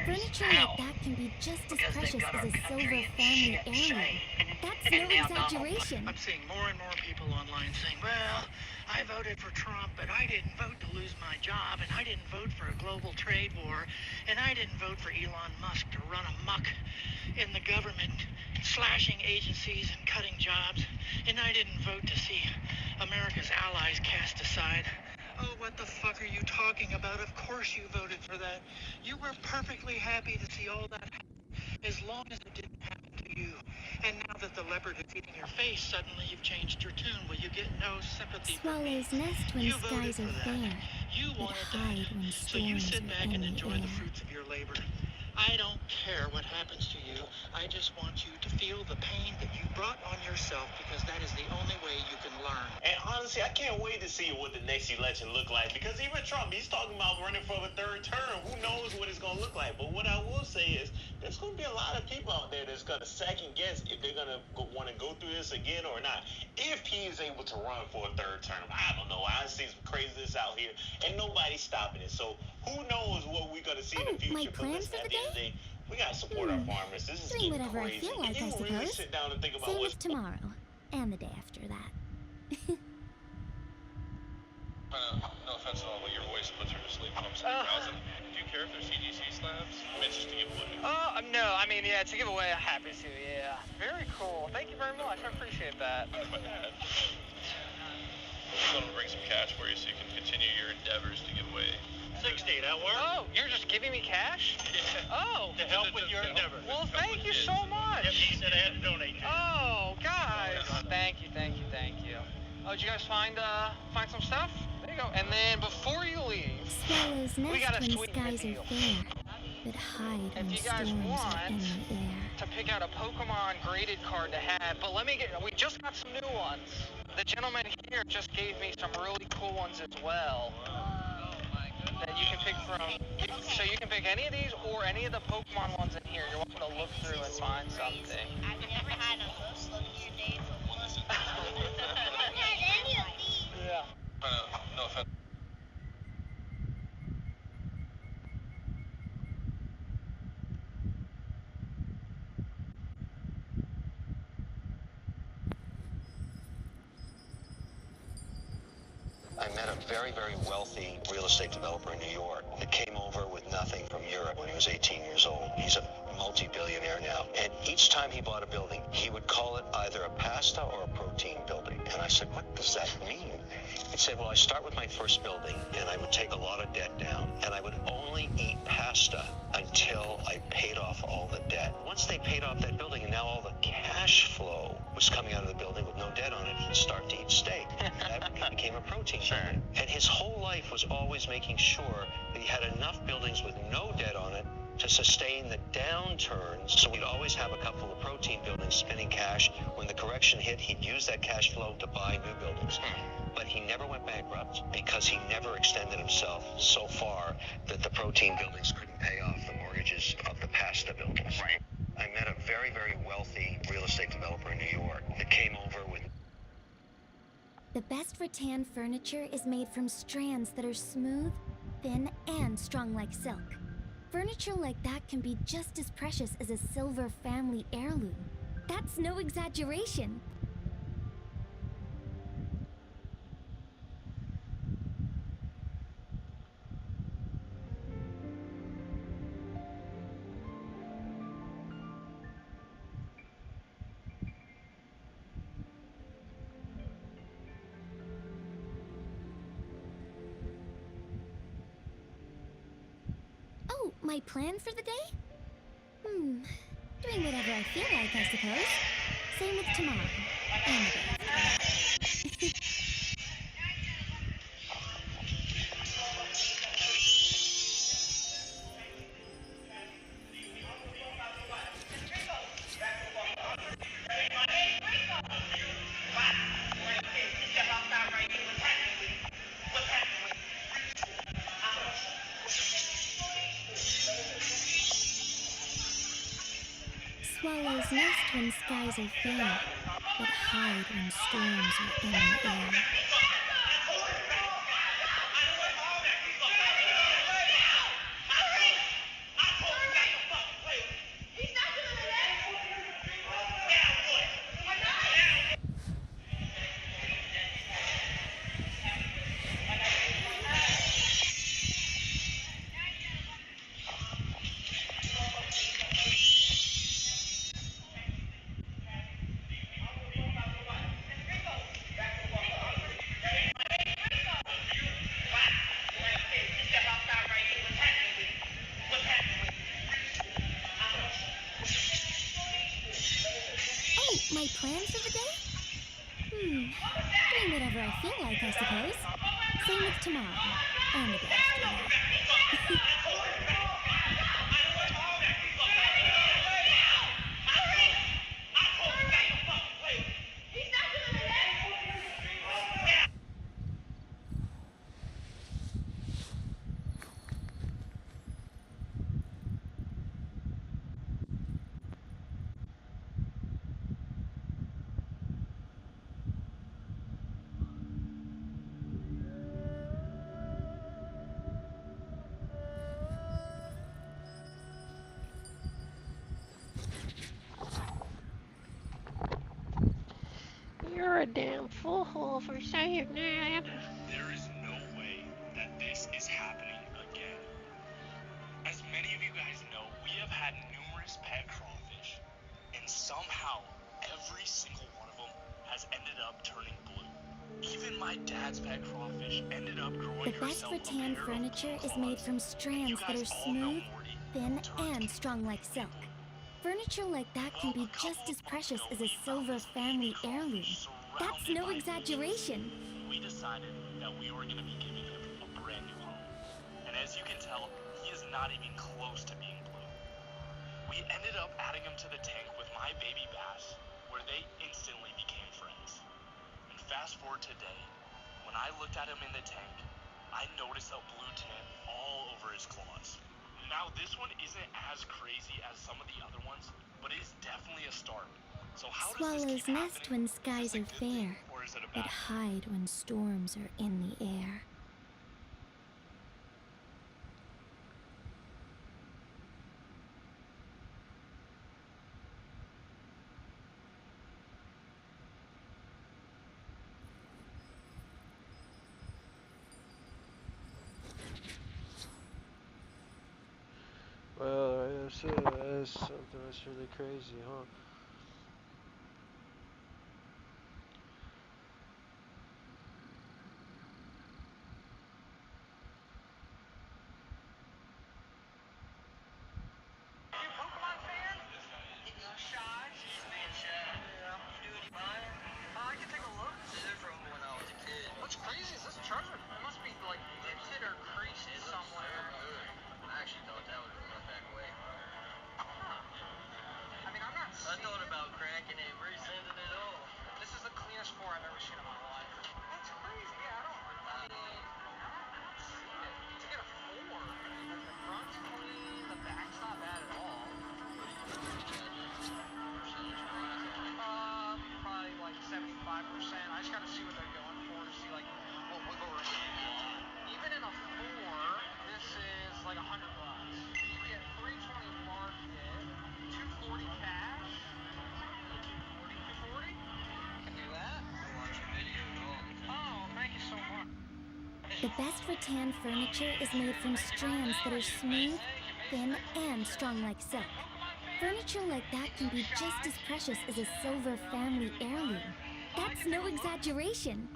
Speaker 3: Furniture like that can be just as precious as a silver family heirloom. That's no exaggeration.
Speaker 16: I'm seeing more and more people online saying, well, I voted for Trump, but I didn't vote to lose my job, and I didn't vote for a global trade war, and I didn't vote for Elon Musk to run amok in the government, slashing agencies and cutting jobs, and I didn't vote to see America's allies cast aside. Oh, what the fuck are you talking about? Of course you voted for that. You were perfectly happy to see all that happen, as long as it didn't happen to you. And now that the leopard is eating your face, suddenly you've changed your tune. Well, you get no sympathy from me.
Speaker 3: Swallows nest when
Speaker 16: You
Speaker 3: skies
Speaker 16: voted
Speaker 3: are
Speaker 16: for that.
Speaker 3: fair,
Speaker 16: You
Speaker 3: but
Speaker 16: wanted
Speaker 3: hide
Speaker 16: that.
Speaker 3: when
Speaker 16: So you
Speaker 3: storms
Speaker 16: sit
Speaker 3: are
Speaker 16: back and
Speaker 3: in the
Speaker 16: enjoy the
Speaker 3: air.
Speaker 16: fruits of your labor. I don't care what happens to you. I just want you to feel the pain that you brought on yourself, because that is the only way you can learn.
Speaker 9: And honestly, I can't wait to see what the next election look like, because even Trump, he's talking about running for a third term. Who knows what it's going to look like? But what I will say is there's going to be a lot of people out there that's going to second guess if they're going to want to go through this again or not. If he is able to run for a third term, I don't know. I see some craziness out here, and nobody's stopping it. So who knows what we're going to see in the future. But listen, at the end of the day, we got to support our farmers. This is
Speaker 3: Doing
Speaker 9: getting
Speaker 3: whatever
Speaker 9: crazy.
Speaker 3: I feel like,
Speaker 9: and
Speaker 3: I
Speaker 9: you really
Speaker 3: suppose.
Speaker 9: sit down and think about
Speaker 3: Same
Speaker 9: what's
Speaker 3: as tomorrow, and the day after that.
Speaker 15: No offense at all, but your voice puts her to sleep when I'm sitting browsing. Do you care if they're CDC slabs? I mean, it's just to give away.
Speaker 17: No, I mean, yeah, to give away, I'm happy to, yeah. Very cool. Thank you very much. I appreciate that.
Speaker 15: That's my dad. I'm going to bring some cash for you so you can continue your endeavors to give away
Speaker 17: $60, that work? Oh, you're just giving me cash? Yeah. Oh.
Speaker 9: To help with your endeavor.
Speaker 17: Well, thank you so much.
Speaker 9: Yep, he said I had to donate to you.
Speaker 17: Oh, guys. Thank you. Oh, did you guys find some stuff? There you go. And then before you leave,
Speaker 3: Swallows
Speaker 17: we got
Speaker 3: nest
Speaker 17: a
Speaker 3: when
Speaker 17: sweet
Speaker 3: skies
Speaker 17: deal.
Speaker 3: are fair, but hide
Speaker 17: If
Speaker 3: when
Speaker 17: you guys
Speaker 3: storms
Speaker 17: want
Speaker 3: are in the air.
Speaker 17: to pick out a Pokemon graded card to have, but we just got some new ones. The gentleman here just gave me some really cool ones as well. That you can pick from. So you can pick any of these or any of the Pokemon ones in here. You're welcome to look through and find something.
Speaker 7: I've never had a ghost look here day for once. I haven't had any of these.
Speaker 17: Yeah.
Speaker 15: No offense.
Speaker 18: I met a very, very wealthy real estate developer in New York that came over with nothing from Europe when he was 18 years old. He's a multi-billionaire now. And each time he bought a building, he would call it either a pasta or a protein building. And I said, what does that mean? He said, well, I start with my first building, and I would take a lot of debt down, and I would only eat pasta until I paid off all the debt. Once they paid off that building, and now all the cash flow was coming out of the building with no debt on it, he'd start to eat steak. That became a protein building. And his whole life was always making sure that he had enough buildings with no debt on it to sustain the downturns. So we'd always have a couple of protein buildings spinning cash. When the correction hit, he'd use that cash flow to buy new buildings. But he never went bankrupt because he never extended himself so far that the protein buildings couldn't pay off the mortgages of the pasta buildings. Right. I met a very, very wealthy real estate developer in New York that came over with...
Speaker 3: The best rattan furniture is made from strands that are smooth, thin, and strong like silk. Furniture like that can be just as precious as a silver family heirloom. That's no exaggeration. Oh, my plan for the day? Doing whatever I feel like, I suppose. Same with tomorrow. And the day after. Swallows nest when skies are fair, but hide when storms are in the air. My plan for the day? Doing whatever I feel like, I suppose. Same with tomorrow. And the day after that.
Speaker 19: You're a damn fool for saying that.
Speaker 15: There is no way that this is happening again. As many of you guys know, we have had numerous pet crawfish, and somehow every single one of them has ended up turning blue. Even my dad's pet crawfish ended up growing
Speaker 3: The best
Speaker 15: herself a
Speaker 3: rattan
Speaker 15: pair of
Speaker 3: furniture is
Speaker 15: claws.
Speaker 3: made from strands that are smooth, thin, and strong like silk. Furniture like that can be just as precious as a silver family heirloom. That's no exaggeration.
Speaker 15: We decided that we were going to be giving him a brand new home. And as you can tell, he is not even close to being blue. We ended up adding him to the tank with my baby bass, where they instantly became friends. And fast forward today, when I looked at him in the tank, I noticed a blue tint all over his claws. Now this one isn't as crazy as some of the other ones, but it is definitely a start. So how does this
Speaker 3: Swallows
Speaker 15: keep
Speaker 3: nest
Speaker 15: happening?
Speaker 3: when skies are fair,
Speaker 15: Or is it a
Speaker 3: but
Speaker 15: bad
Speaker 3: hide when storms are in the air.
Speaker 1: Well, that's something that's really crazy, huh?
Speaker 17: I can take a look. They're from when I was a kid. What's crazy is this charger. It must be like dented or creased somewhere. I actually thought that would run back away. I mean, I'm not. I thought about cracking it, resending it all. This is the cleanest 4 I've ever seen in my life. That's crazy. Yeah, I don't see it. To get a 4, like the front's clean, the back's not bad at all. Probably like 75%. I just gotta see what they're going for to see like what wiggle room they want. Even in a 4, this is like $100. You can get 320 market, 240 cash. 240? Can do that? I watch your videos all the time. Oh, thank you so much.
Speaker 3: The best rattan furniture is made from strands that are smooth, thin, and strong like silk. Furniture like that can be just as precious as a silver family heirloom. That's no exaggeration.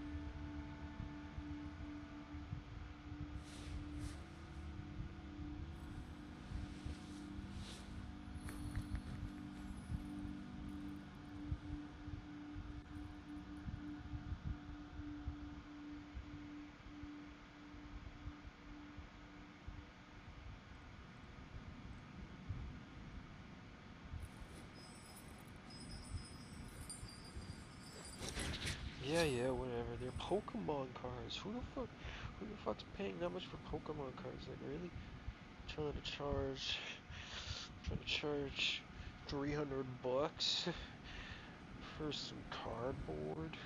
Speaker 1: Yeah, whatever. They're Pokemon cards. Who the fuck's paying that much for Pokemon cards? Like, really? Trying to charge $300 for some cardboard?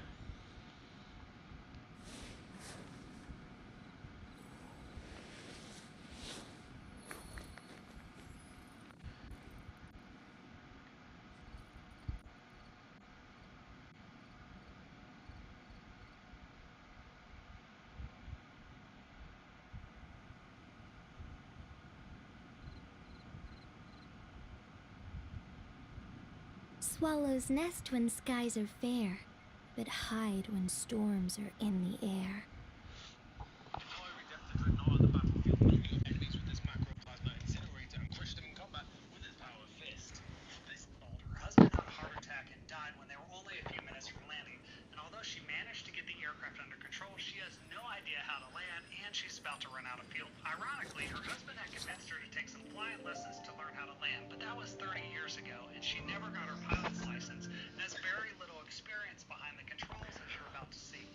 Speaker 3: Swallows nest when skies are fair, but hide when storms are in the air.
Speaker 15: enemies with this macroplasma incinerator and crushed them in combat with his power fist.
Speaker 16: This old. Her husband had a heart attack and died when they were only a few minutes from landing. And although she managed to get the aircraft under control, she has no idea how to land, and she's about to run out of fuel. Ironically, her husband had convinced her to take some flying lessons to learn how to land, but that was 30 years ago, and she never got her pilot's license and has very little experience behind the controls, as you're about to see.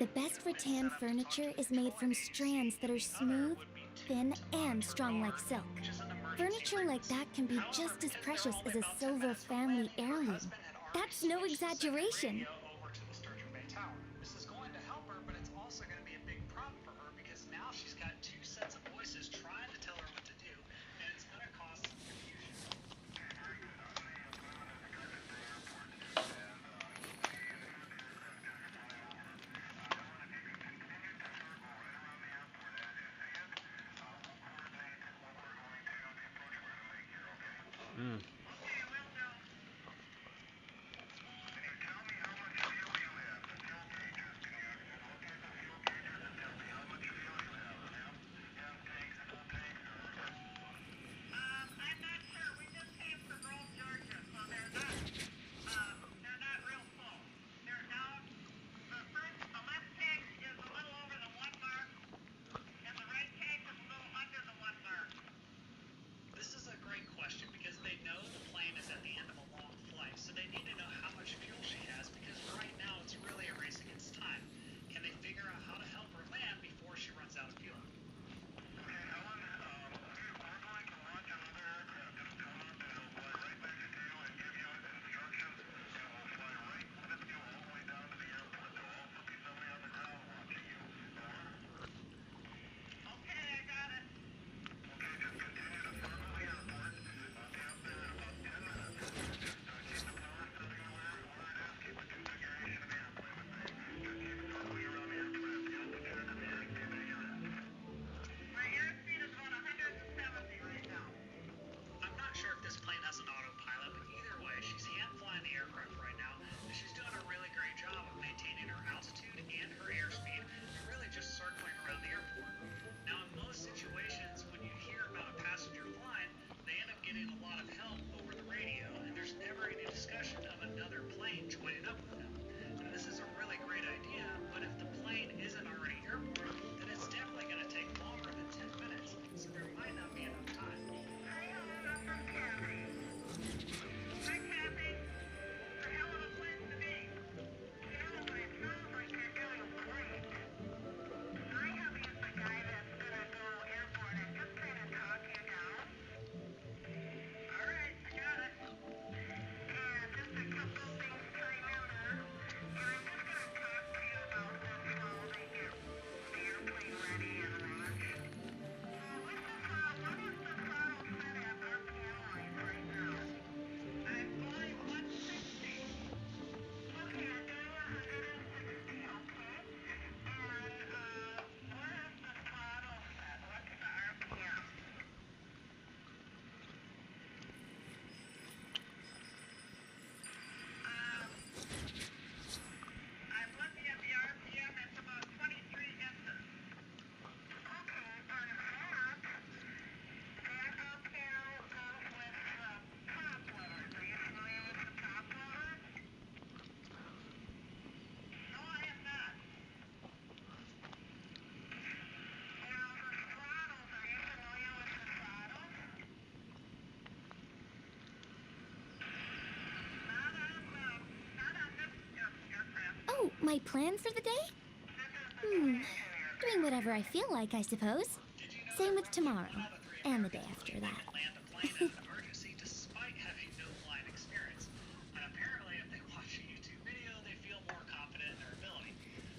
Speaker 3: The best rattan furniture is made from strands that are smooth, thin, and strong like silk. Furniture like that can be just as precious as a silver family heirloom. That's no exaggeration.
Speaker 17: Over to the Sturgeon Bay Tower. This is going to help her, but it's also going to be a big problem for her because now she's got two sets of voices trying to tell her what to do, and it's going to cause some confusion. This is a great question because they know the plane is at the end of a long flight, so they need to know how much fuel she has because right now it's really a race against time. Can they figure out how to help her land before she runs out of fuel? I'm not sure if this plane has an autopilot, but either way, she's hand flying the aircraft right now, and she's doing a really great job of maintaining her altitude and her airspeed, and really just circling around the airport. Now, in most situations, when you hear about a passenger flying, they end up getting a lot of help over the radio, and there's never any discussion of another plane joining up with them. And this is a really great idea, but if the plane isn't already airborne, then it's definitely going to take longer than 10 minutes, so there might not be enough time.
Speaker 3: Oh, my plan for the day? Doing whatever I feel like, I suppose. Same with tomorrow, and the day after that.
Speaker 17: Emergency despite having no flying experience. And apparently, if they watch a YouTube video, they feel more confident in their ability.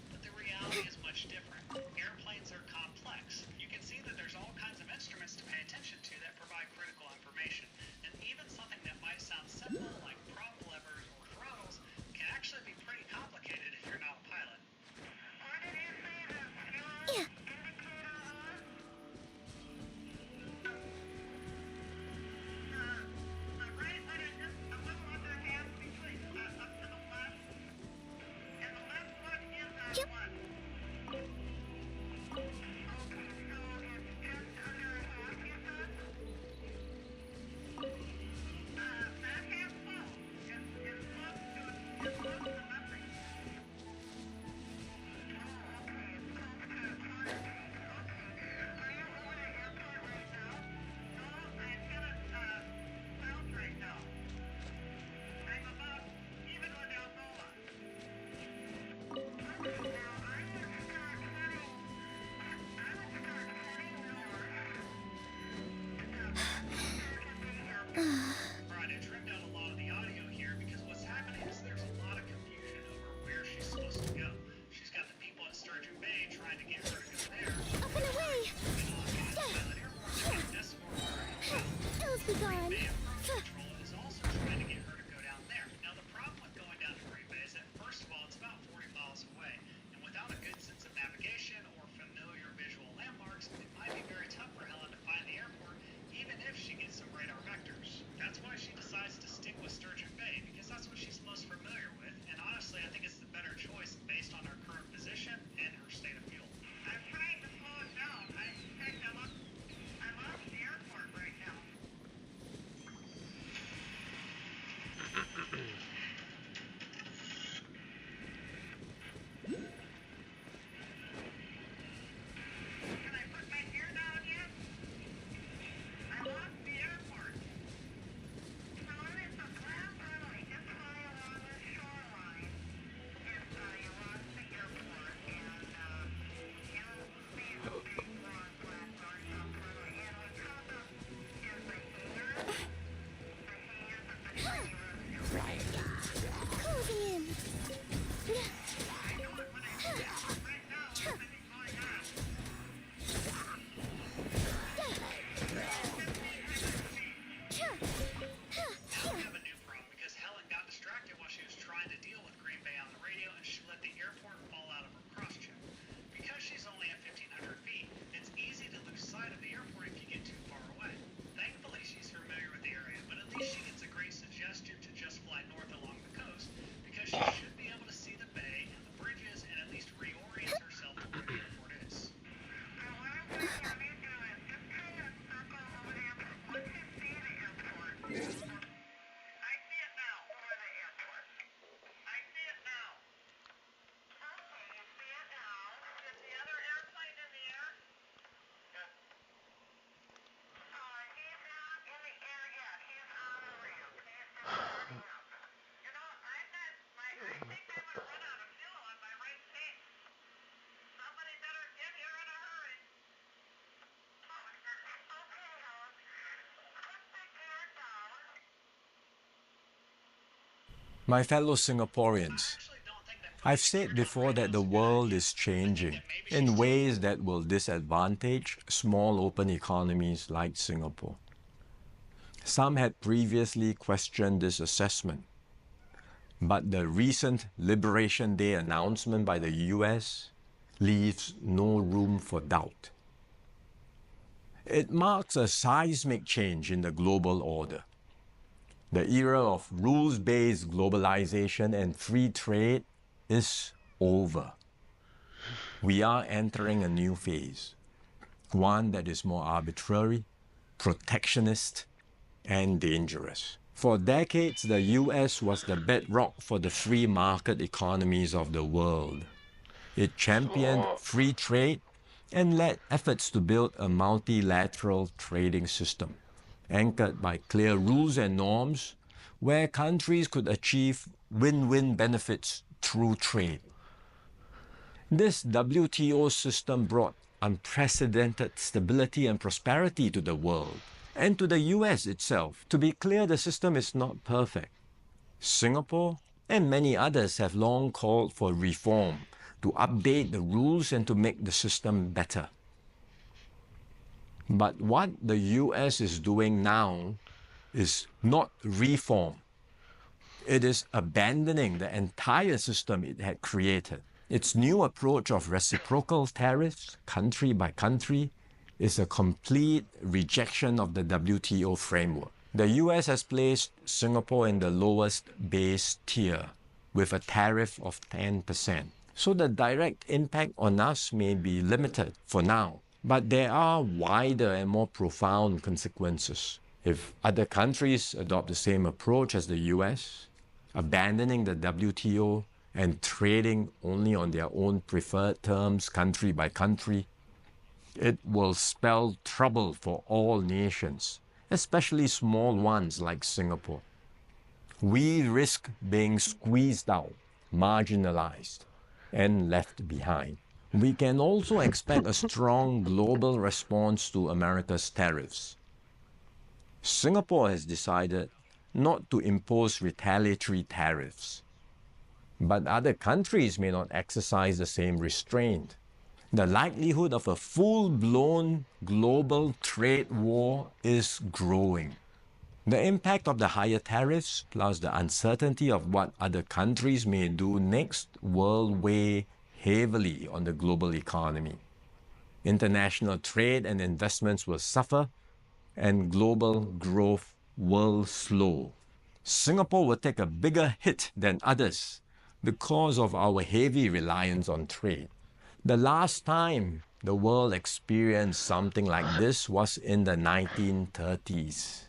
Speaker 17: But the reality is much different. Airplanes are complex. You can see that there's all kinds of instruments to pay attention to that provide critical information. And even something that might sound simple, like prop levers or throttles, can actually be pretty complicated if you're not a pilot.
Speaker 3: Yeah. Yep.
Speaker 16: the airport fall out of her cross-check. Because she's only at 1,500 feet, it's easy to lose sight of the airport if you get too far away. Thankfully, she's familiar with the area, but at least she gets a great suggestion to just fly north along the coast, because she should be able to see the bay and the bridges and at least reorient herself to where the airport is.
Speaker 20: My fellow Singaporeans, I've said before that the world is changing in ways that will disadvantage small open economies like Singapore. Some had previously questioned this assessment, but the recent Liberation Day announcement by the US leaves no room for doubt. It marks a seismic change in the global order. The era of rules-based globalization and free trade is over. We are entering a new phase, one that is more arbitrary, protectionist, and dangerous. For decades, the US was the bedrock for the free market economies of the world. It championed free trade and led efforts to build a multilateral trading system, anchored by clear rules and norms, where countries could achieve win-win benefits through trade. This WTO system brought unprecedented stability and prosperity to the world, and to the US itself. To be clear, the system is not perfect. Singapore and many others have long called for reform to update the rules and to make the system better. But what the US is doing now is not reform. It is abandoning the entire system it had created. Its new approach of reciprocal tariffs, country by country, is a complete rejection of the WTO framework. The US has placed Singapore in the lowest base tier with a tariff of 10%. So the direct impact on us may be limited for now. But there are wider and more profound consequences. If other countries adopt the same approach as the US, abandoning the WTO and trading only on their own preferred terms, country by country, it will spell trouble for all nations, especially small ones like Singapore. We risk being squeezed out, marginalized, and left behind. We can also expect a strong global response to America's tariffs. Singapore has decided not to impose retaliatory tariffs, but other countries may not exercise the same restraint. The likelihood of a full-blown global trade war is growing. The impact of the higher tariffs, plus the uncertainty of what other countries may do next, will weigh heavily on the global economy. International trade and investments will suffer, and global growth will slow. Singapore will take a bigger hit than others because of our heavy reliance on trade. The last time the world experienced something like this was in the 1930s.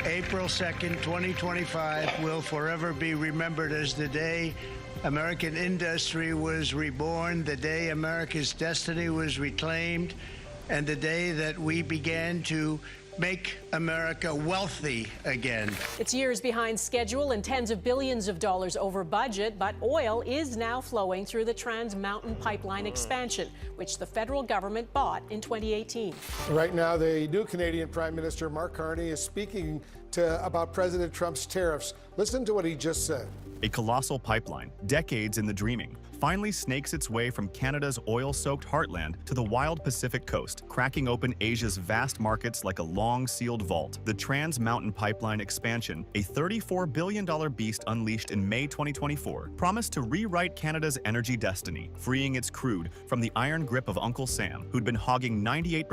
Speaker 21: April 2nd, 2025 will forever be remembered as the day American industry was reborn, the day America's destiny was reclaimed, and the day that we began to make America wealthy again.
Speaker 2: It's years behind schedule and tens of billions of dollars over budget, but oil is now flowing through the Trans Mountain Pipeline expansion, which the federal government bought in 2018.
Speaker 22: Right now, the new Canadian Prime Minister Mark Carney is speaking about President Trump's tariffs. Listen to what he just said.
Speaker 23: A colossal pipeline, decades in the dreaming, finally snakes its way from Canada's oil-soaked heartland to the wild Pacific coast, cracking open Asia's vast markets like a long sealed vault. The Trans Mountain Pipeline expansion, a $34 billion beast unleashed in May 2024, promised to rewrite Canada's energy destiny, freeing its crude from the iron grip of Uncle Sam, who'd been hogging 98%